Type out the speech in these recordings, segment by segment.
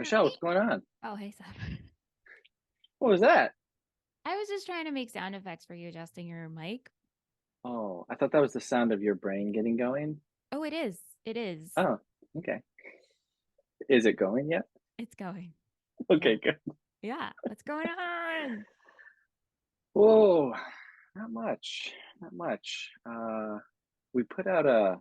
Michelle, Hey. what's going on? Oh, hey, Seth. What was that? I was just trying to make sound effects for you adjusting your mic. Oh, I thought that was the sound of your brain getting going. Oh, it is. It is. Oh, okay. Is it going yet? It's going. Okay, Yeah. good. Yeah. What's going on? Whoa, not much. Not much. We put out a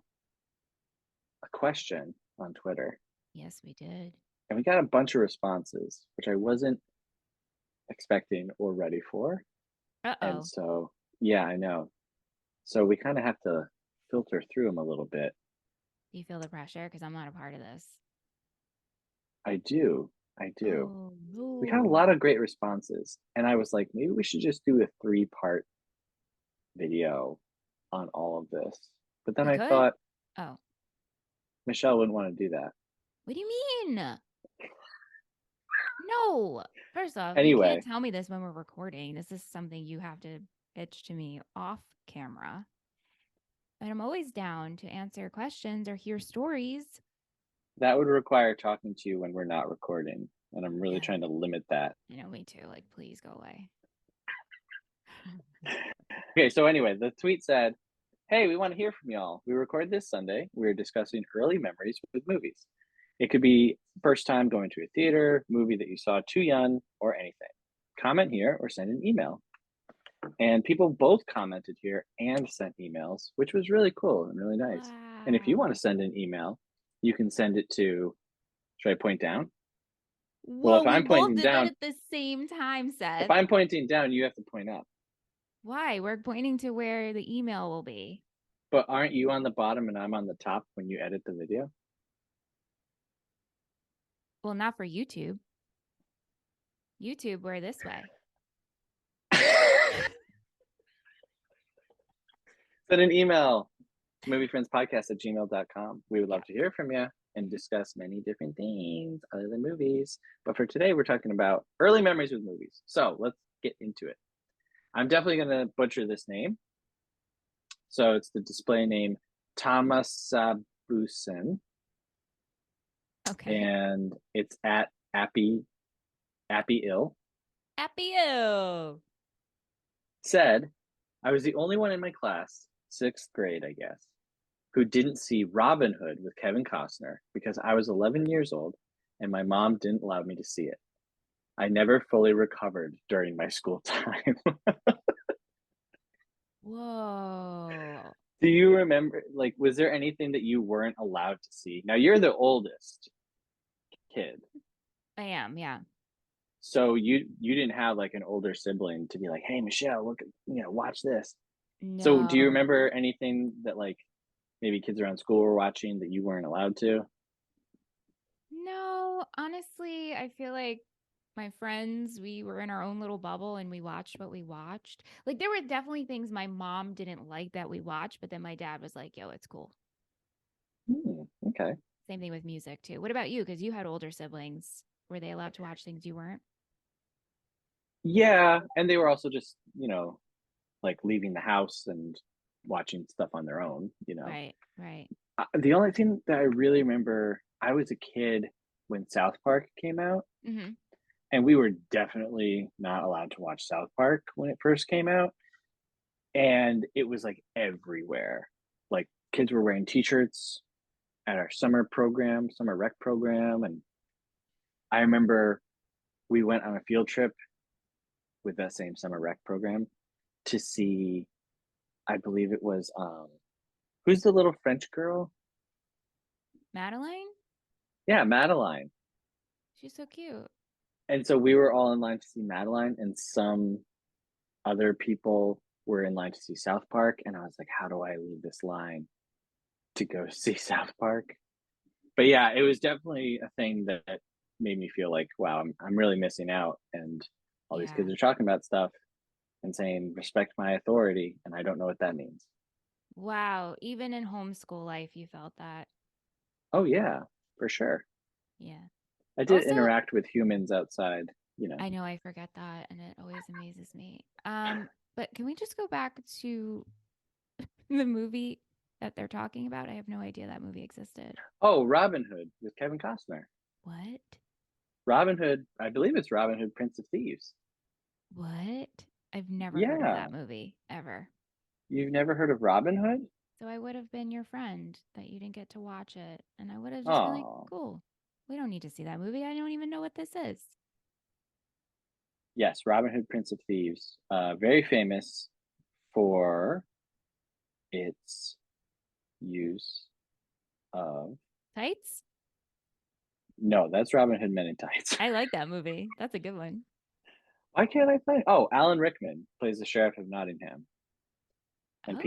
question on Twitter Yes, we did. and we got a bunch of responses, which I wasn't expecting or ready for. And Uh-oh. so, yeah, I know. So we kind of have to filter through them a little bit. Do you feel the pressure? Because I'm not a part of this. I do. I do. Oh, We got a no. lot of great responses. And I was like, maybe we should just do a three-part video on all of this. But then We I could? thought Oh, Michelle wouldn't want to do that. what do you mean? No. First off, you can't Anyway, tell me this when we're recording. This is something you have to pitch to me off camera. But I'm always down to answer questions or hear stories. that would require talking to you when we're not recording. And I'm really Yeah. trying to limit that. Me too. Like, please go away. Okay, so anyway, the tweet said, hey, we want to hear from y'all. We recorded this Sunday. We're discussing early memories with movies. It could be first time going to a theater, movie that you saw too young, or anything. Comment here or send an email. And people both commented here and sent emails, which was really cool and really nice. And if you want Wow. to send an email, you can send it to, should I point down? Well, Whoa, we both did that at the same time, if Seth. I'm pointing down, you have to point up. Why? We're pointing to where the email will be. But aren't you on the bottom and I'm on the top when you edit the video? Well, not for YouTube. YouTube, we're this way. Send an email to moviefriendspodcast@gmail.com. We would Yeah. love to hear from you and discuss many different things other than movies. But for today, we're talking about early memories with movies. So let's get into it. I'm definitely going to butcher this name. So it's the display name Thomas Sabusen, Okay. and it's at Appy Ill. Happy you. Said, I was the only one in my class, sixth grade, I guess, who didn't see Robin Hood with Kevin Costner because I was 11 years old and my mom didn't allow me to see it. I never fully recovered during my school time. Whoa. Do you remember, like, was there anything that you weren't allowed to see? Now, you're the oldest kid. I am, yeah. So you didn't have like an older sibling to be like, "Hey, Michelle, look, watch this." So do you No. remember anything that like maybe kids around school were watching that you weren't allowed to? No, honestly, I feel like my friends, we were in our own little bubble and we watched what we watched. Like, there were definitely things my mom didn't like that we watched, but then my dad was like, yo, it's cool. Okay. Same thing with music, too. What about you? Because you had older siblings. Were they allowed to watch things you weren't? Yeah, and they were also just, like leaving the house and watching stuff on their own. Right, right. The only thing that I really remember, I was a kid when South Park came out, Hmm. and we were definitely not allowed to watch South Park when it first came out. And it was like everywhere. Like kids were wearing t-shirts at our summer rec program, and I remember we went on a field trip with that same summer rec program to see, I believe it was who's the little French girl? Madeline? Yeah, Madeline. She's so cute. And so we were all in line to see Madeline, and some other people were in line to see South Park, and I was like, how do I leave this line to go see South Park? But yeah, it was definitely a thing that made me feel like, wow, I'm really missing out. And all these Yeah. kids are talking about stuff and saying, respect my authority. And I don't know what that means. Wow. Even in homeschool life, you felt that. Oh, yeah, for sure. Yeah. I did Also, interact with humans outside. I know I forget that and it always amazes me. But can we just go back to the movie that they're talking about? I have no idea that movie existed. Oh, Robin Hood with Kevin Costner. What? Robin Hood. I believe it's Robin Hood, Prince of Thieves. What? I've never heard of that Yeah, movie ever. you've never heard of Robin Hood? So I would have been your friend that you didn't get to watch it. And I would have just been like, Oh, cool. We don't need to see that movie. I don't even know what this is. yes, Robin Hood, Prince of Thieves. Very famous for its use of. Tights? No, that's Robin Hood Men in Tights. I like that movie. That's a good one. Why can't I find? Oh, Alan Rickman plays the sheriff of Nottingham, and Oh,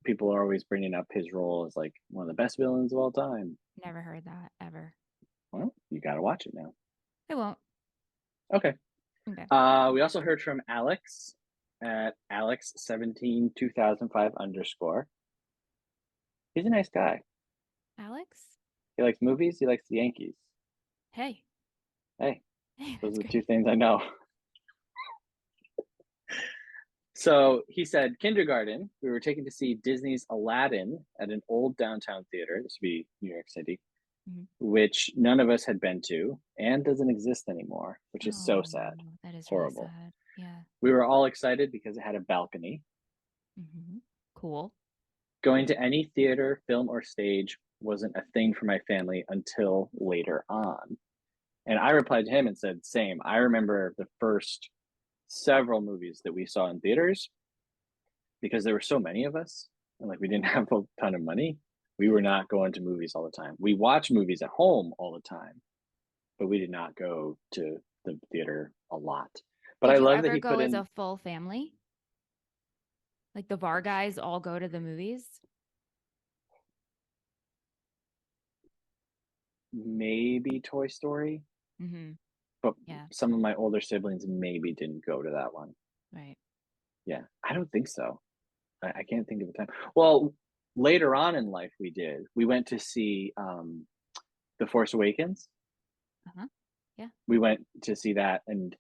people are always bringing up his role as like one of the best villains of all time. never heard that ever. Well, you got to watch it now. I won't. Okay. Okay. We also heard from Alex at Alex172005 underscore. He's a nice guy. Alex? He likes movies. He likes the Yankees. Hey. Hey, Hey, those that's are the great. two things I know. So he said, kindergarten, we were taken to see Disney's Aladdin at an old downtown theater. This would be New York City, Mhm. which none of us had been to and doesn't exist anymore, which is so Oh, sad. that is really Horrible. sad. Yeah. We were all excited because it had a balcony. Cool. Going to any theater, film, or stage wasn't a thing for my family until later on. And I replied to him and said, same. I remember the first several movies that we saw in theaters because there were so many of us and like we didn't have a ton of money. We were not going to movies all the time. We watched movies at home all the time, but we did not go to the theater a lot. But I Did you love that ever he go put as in a full family? Like the bar guys all go to the movies? maybe Toy Story, Mm-hmm. but Yeah. some of my older siblings maybe didn't go to that one. Right. Yeah, I don't think so. I can't think of a time. Well, later on in life, we did. We went to see The Force Awakens. Uh-huh. Yeah. We went to see that, and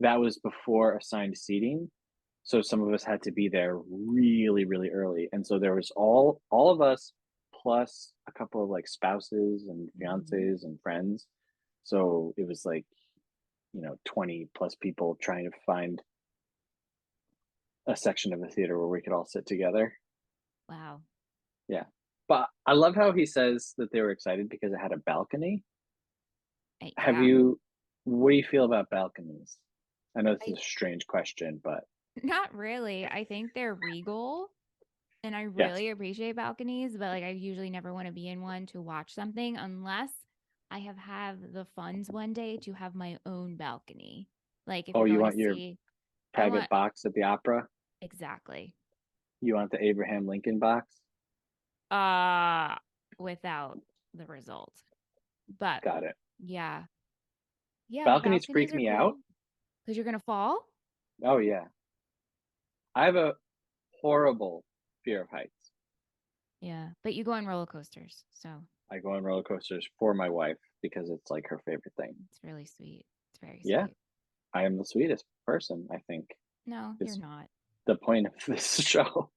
that was before assigned seating. So some of us had to be there really, really early, and so there was all of us plus a couple of like spouses and Mm-hmm. fiancés and friends. So it was like 20 plus people trying to find a section of the theater where we could all sit together. Wow. Yeah. But I love how he says that they were excited because it had a balcony. Have Yeah. you, what do you feel about balconies? I know this I is a strange question, but not really. I think they're regal and I yes. really appreciate balconies, but like I usually never want to be in one to watch something unless I have the funds one day to have my own balcony. Like if Oh, you're you going to want your see, I private want box at the opera? exactly. You want the Abraham Lincoln box? Uh without the result. But Got it. yeah. Yeah, Balconies balconies freak are me cool out. because you're gonna fall. Oh, yeah. I have a horrible fear of heights. Yeah, but you go on roller coasters, so I go on roller coasters for my wife because it's like her favorite thing. it's really sweet. It's very Yeah, sweet. I am the sweetest person, I think, No, you're is not. the point of this show.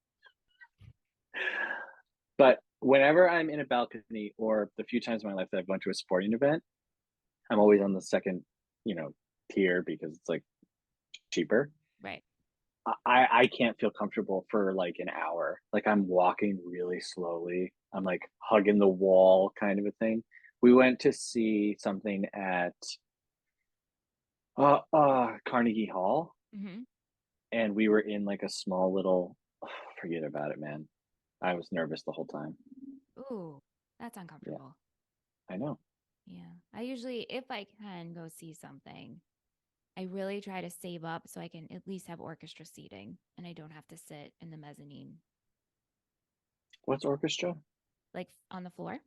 But whenever I'm in a balcony or the few times in my life that I've gone to a sporting event, I'm always on the second, you know, tier because it's like cheaper. Right. I can't feel comfortable for like an hour. Like I'm walking really slowly. I'm like hugging the wall kind of a thing. We went to see something at Carnegie Hall Mm-hmm. and we were in like a small little forget about it, man. I was nervous the whole time. Ooh, that's Yeah, uncomfortable. I know. Yeah. I usually, if I can go see something, I really try to save up so I can at least have orchestra seating and I don't have to sit in the mezzanine, What's orchestra? like on the floor.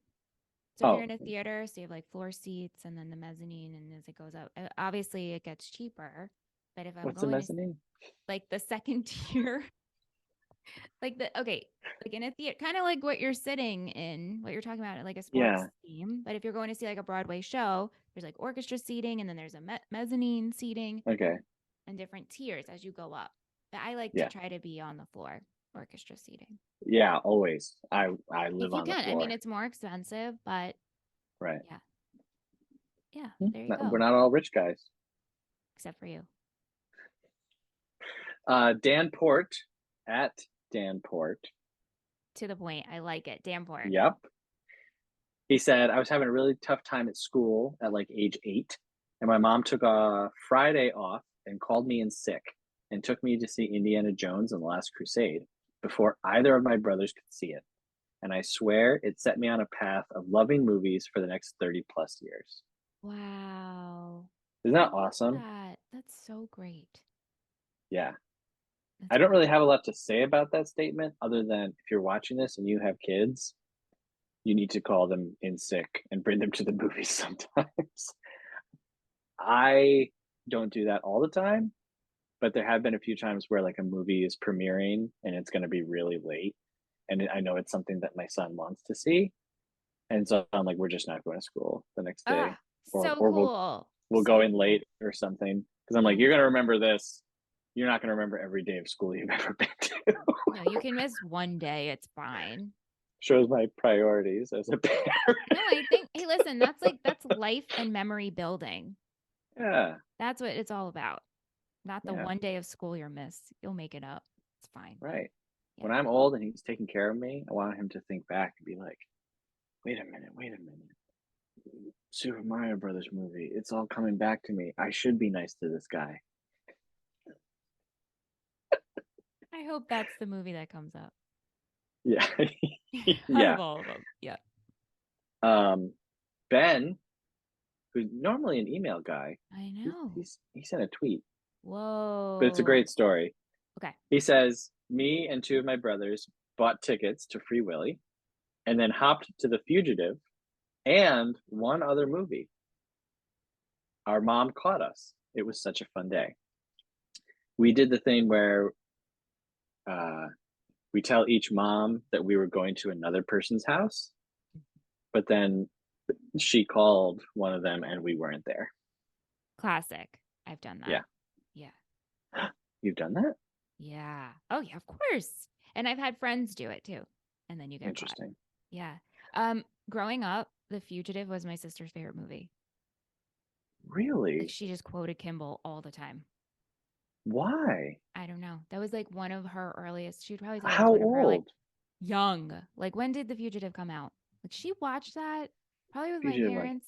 So if you're Oh, in a theater, so you have like floor seats and then the mezzanine, and as it goes up, obviously it gets cheaper. But if I'm what's the going to mezzanine? like the second tier, like the okay, like in a theater, kind of like what you're sitting in, what you're talking about, like a sports Yeah. team. But if you're going to see like a Broadway show, there's like orchestra seating, and then there's a mezzanine seating Okay. and different tiers as you go up. But I like to Yeah. try to be on the floor, orchestra seating, Yeah, always. I if live you on the can. I mean, floor. it's more expensive, but Right. yeah, Yeah, there you We're go. not all rich guys. Except for you. Dan Port at Dan Port. To the point. I like it. Danport. Yep. He said, I was having a really tough time at school at like age 8, and my mom took a Friday off and called me in sick and took me to see Indiana Jones and the Last Crusade before either of my brothers could see it. And I swear it set me on a path of loving movies for the next 30 plus years. Wow. Isn't I that love awesome? that. That's so great. Yeah. That's I don't great. really have a lot to say about that statement other than if you're watching this and you have kids, you need to call them in sick and bring them to the movies sometimes. I don't do that all the time, but there have been a few times where like a movie is premiering and it's going to be really late, and I know it's something that my son wants to see, and so I'm like, we're just not going to school the next day, Ah, or so we'll cool. go So in cool. late or something because I'm Yeah, like, you're me going to too. remember this. You're not going to remember every day of school you've ever been to. No, you can miss one day. It's fine. Shows my priorities as a parent. No, I think, hey, listen, that's life and memory building. Yeah, That's what it's all about. Not the yeah, one day of school you're missed. You'll make it up. It's fine. right. Yeah. When I'm old and he's taking care of me, I want him to think back and be like, wait a minute. Super Mario Brothers movie. It's all coming back to me. I should be nice to this guy. I hope that's the movie that comes up Yeah. out Yeah. of all of them. Yeah. Um, Ben, who's normally an email guy, I know. he sent a tweet, but it's a Whoa. great story. Okay. He says, me and two of my brothers bought tickets to Free Willy and then hopped to The Fugitive and one other movie. Our mom caught us. It was such a fun day. We did the thing where uh, we tell each mom that we were going to another person's house, but then she called one of them and we weren't there. Classic. I've done that. Yeah. Yeah. You've done that? Yeah. Oh, yeah, of course. And I've had friends do it too. And then you get caught. Interesting. Yeah. Growing up, The Fugitive was my sister's favorite movie. Like Really? she just quoted Kimball all the time. Why? I don't know. That was like one of her earliest. She'd probably say that was How one of her like old? young. Like when did The Fugitive come out? Like she watched that probably with my Fugitive, like parents.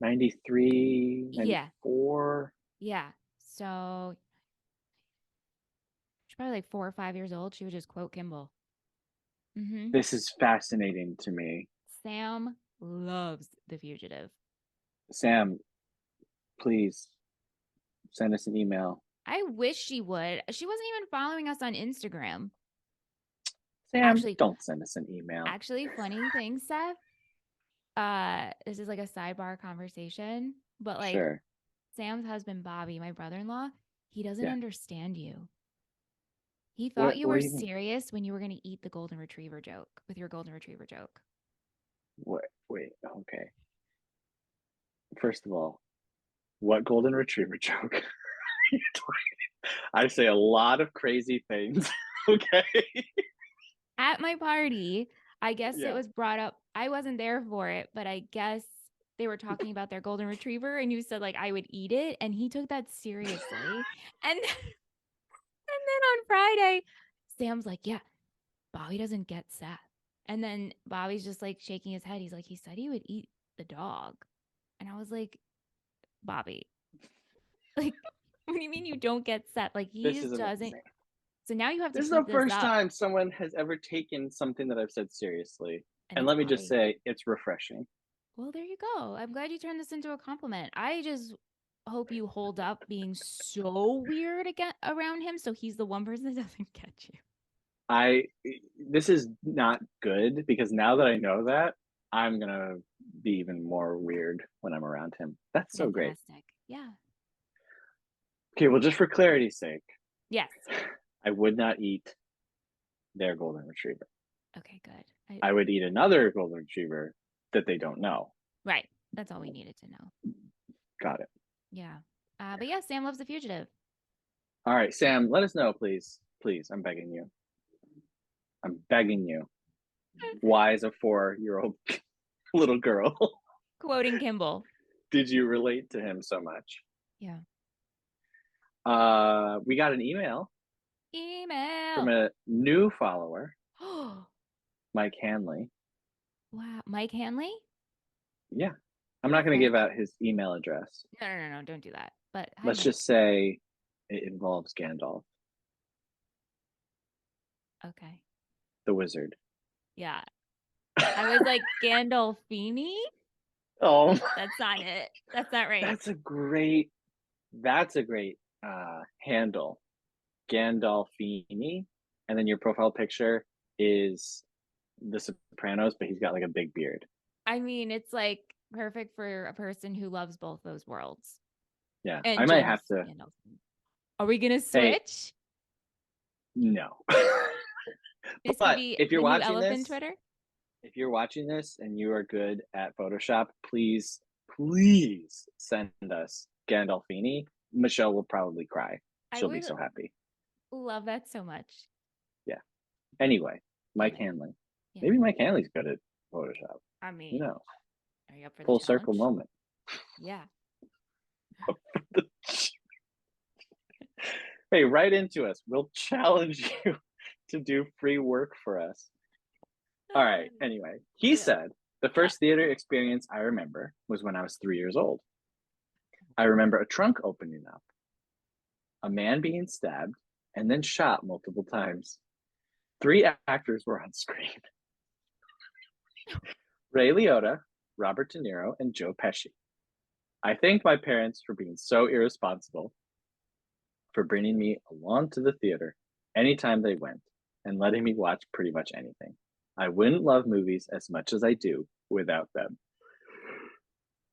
93, Yeah. 94. Yeah. So she's probably like 4 or 5 years old. She would just quote Kimball. Mm-hmm. This is fascinating to me. Sam loves The Fugitive. Sam, please send us an email. I wish she would. She wasn't even following us on Instagram. Sam, Actually, don't send us an email. funny thing, Seth. This is like a sidebar conversation, but like Sure. Sam's husband Bobby, my brother-in-law, he doesn't Yeah. understand you. He thought What you what were do you mean? serious when you were going to eat the golden retriever joke with your golden retriever joke. What wait, okay. First of all, what golden retriever joke? I say a lot of crazy things. Okay. At my party, I guess it Yeah. was brought up. I wasn't there for it, but I guess they were talking about their golden retriever and you said like I would eat it and he took that seriously. And then on Friday, Sam's like, "Yeah, Bobby doesn't get Seth." And then Bobby's just like shaking his head. He's like, "He said he would eat the dog." And I was like, "Bobby, like what do you mean you don't get Seth? Like he This is just doesn't." amazing. So now you have to This is keep the this first up. time someone has ever taken something that I've said seriously. And And it's let me just Bobby. say, it's refreshing. Well, there you go. I'm glad you turned this into a compliment. I just hope you hold up being so weird again around him so he's the one person that doesn't get you. I This is not good because now that I know that, I'm gonna be even more weird when I'm around him. That's so great. Fantastic. Yeah. Okay, well, just for clarity's sake, Yes. I would not eat their golden retriever. Okay, good. I would eat another golden retriever that they don't know. Right. That's all we needed to know. Got it. Yeah. But yeah, Sam loves The Fugitive. All right, Sam, let us know, please. Please, I'm begging you. I'm begging you. Why is a 4-year-old little girl? Quoting Kimball. Did you relate to him so much? Yeah. We got an email from Email. a new follower, Oh, Mike Hanley. wow. Mike Hanley? Yeah. I'm We're not going to give friends. out his email address. No, no, no, no. Don't do that. But hi, Let's just Mike. say it involves Gandalf, Okay. the wizard. Yeah. I was like, Gandalf-ini? Oh, That's not it. That's not right. that's a great that's a great handle. Gandalf-ini. And then your profile picture is the Sopranos, but he's got like a big beard. I mean, it's like perfect for a person who loves both those worlds. Yeah. I And might James have to Gandolfini. Are we gonna hey, switch? no. This could But be if you're the new watching elephant this, Twitter. if you're watching this and you are good at Photoshop, please send us Gandolfini. Michelle will probably cry. I She'll be would so happy. love that so much. Yeah. Anyway, Mike Anyway, Hanley. yeah. Maybe Mike Hanley's good at Photoshop. I Who mean, knows? are you up for the Full circle challenge? moment. Yeah. Hey, write into us. We'll challenge you to do free work for us. All right. Anyway, he Yeah. said the Yeah. first theater experience I remember was when I was 3 years old. I remember a trunk opening up, a man being stabbed, and then shot multiple times. Three actors were on screen: Ray Liotta, Robert De Niro, and Joe Pesci. I thank my parents for being so irresponsible, for bringing me along to the theater anytime they went, and letting me watch pretty much anything. I wouldn't love movies as much as I do without them.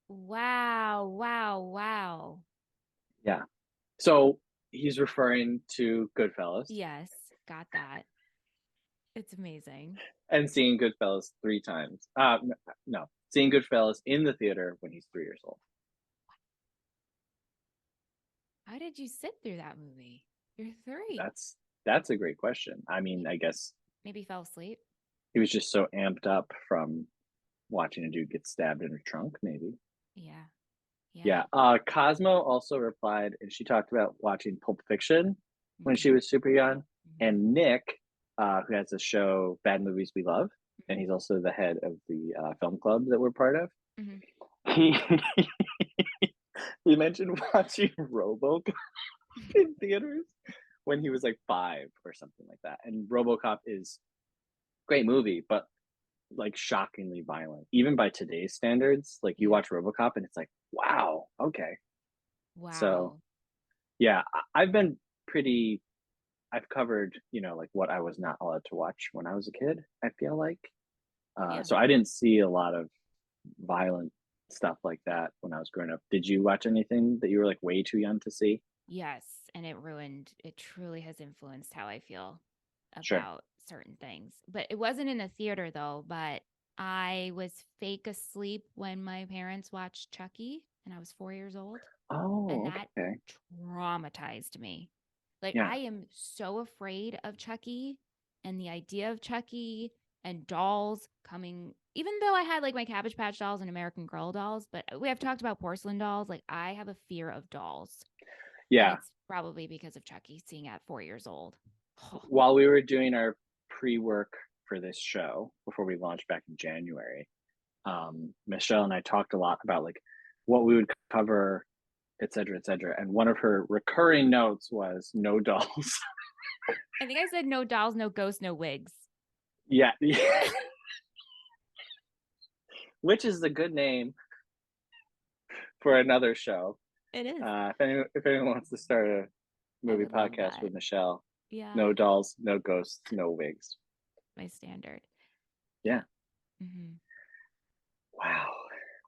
Wow. Wow. Wow. Yeah. So he's referring to Goodfellas Yes. Got that. It's amazing. and seeing Goodfellas 3 times. No, seeing Goodfellas in the theater when he's 3 years old. How did you sit through that movie? You're three. That's a great question. I mean, I guess Maybe fell asleep. he was just so amped up from watching a dude get stabbed in her trunk, maybe. Yeah. Yeah. Yeah. Cosmo also replied, and she talked about watching Pulp Fiction when she Hmm. was super young. Hmm. And Nick, who has a show, Bad Movies We Love, and Hmm. he's also the head of the film club that we're part of. Hmm. He he mentioned watching RoboCop in theaters when he was like 5 or something like that. And RoboCop is a great movie, but like shockingly violent, even by today's standards. Like you Yeah. watch RoboCop and it's like, wow, okay. So Wow. yeah, I've been pretty. I've covered, like what I was not allowed to watch when I was a kid. I feel like, Yeah. so I didn't see a lot of violent stuff like that when I was growing up. Did you watch anything that you were like way too young to see? Yes. And it truly has influenced how I feel Sure. about certain things. But it wasn't in a theater though, but I was fake asleep when my parents watched Chucky and I was 4 years old. And Oh, that okay. traumatized me. Like, Yeah. I am so afraid of Chucky and the idea of Chucky and dolls coming, even though I had like my Cabbage Patch dolls and American Girl dolls, but we have talked about porcelain dolls. Like, I have a fear of dolls. And Yeah. it's probably because of Chucky seeing at 4 years old. Oh, While we were doing our pre-work for this show before we launched back in January, Michelle and I talked a lot about like what we would cover, et cetera, et cetera. And one of her recurring notes was no dolls. I think I said no dolls, no ghosts, no wigs. Yeah. Which is a good name for another show. It is. If anyone wants to start a I movie would love podcast that. with Michelle, Yeah, no dolls, no ghosts, no wigs. my standard. Yeah. Yeah. Hmm. Wow.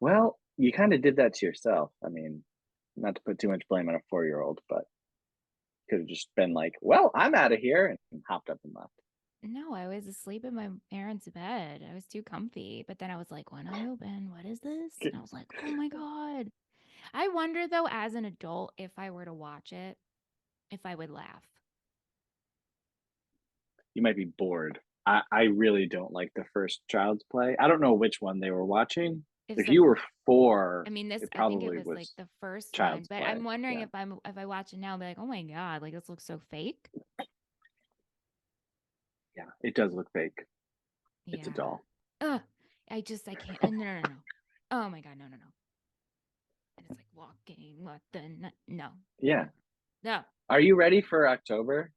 Well, you kind of did that to yourself. I mean, not to put too much blame on a 4-year-old, but could have just been like, well, I'm out of here and hopped up and left. No, I was asleep in my parents' bed. I was too comfy. But then I was like, one eye open, what is this? And I was like, oh my God. I wonder though, as an adult, if I were to watch it, if I would laugh. You might be bored. I really don't like the first Child's Play. I don't know which one they were watching, If you were I 4, mean, it I think it probably was like was the first one, child's but play. I'm wondering Yeah. if I watch it now, I'll be like, oh my God, like this looks so fake. Yeah. It does look fake. It's a Yeah. doll. Ugh. I can't. No, no, no, no. Oh my God, no, no, no. And it's like walking, what the, no, Yeah. no. Are you ready for October?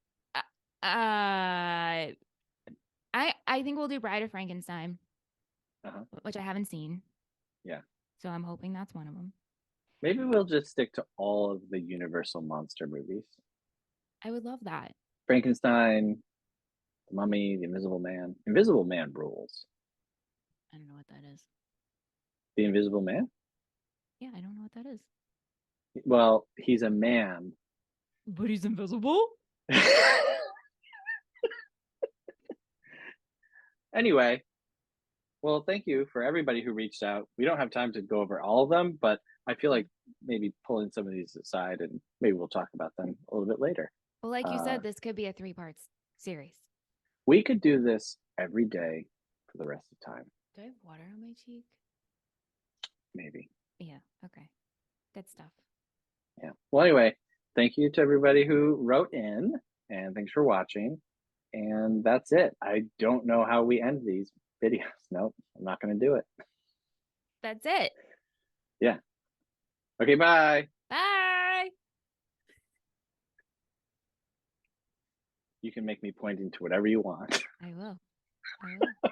Uh, I think we'll do Bride of Frankenstein, Uh-huh. which I haven't seen. Yeah. So I'm hoping that's one of them. Maybe we'll just stick to all of the Universal monster movies. I would love that. Frankenstein, The Mummy, The Invisible Man. Invisible Man rules. I don't know what that is. The Invisible Man? Yeah, I don't know what that is. Well, he's a man. But he's invisible? Anyway, well, thank you for everybody who reached out. We don't have time to go over all of them, but I feel like maybe pulling some of these aside and maybe we'll talk about them a little bit later. Well, like you Uh, said, this could be a 3 part series. we could do this every day for the rest of time, Do I have water on my cheek? maybe. Yeah. Okay. Good stuff. Yeah. Well, anyway, thank you to everybody who wrote in and thanks for watching. And that's it. I don't know how we end these videos. Nope, I'm not going to do it. That's it. Yeah. Okay, bye. Bye. You can make me point into whatever you want. I will. I will.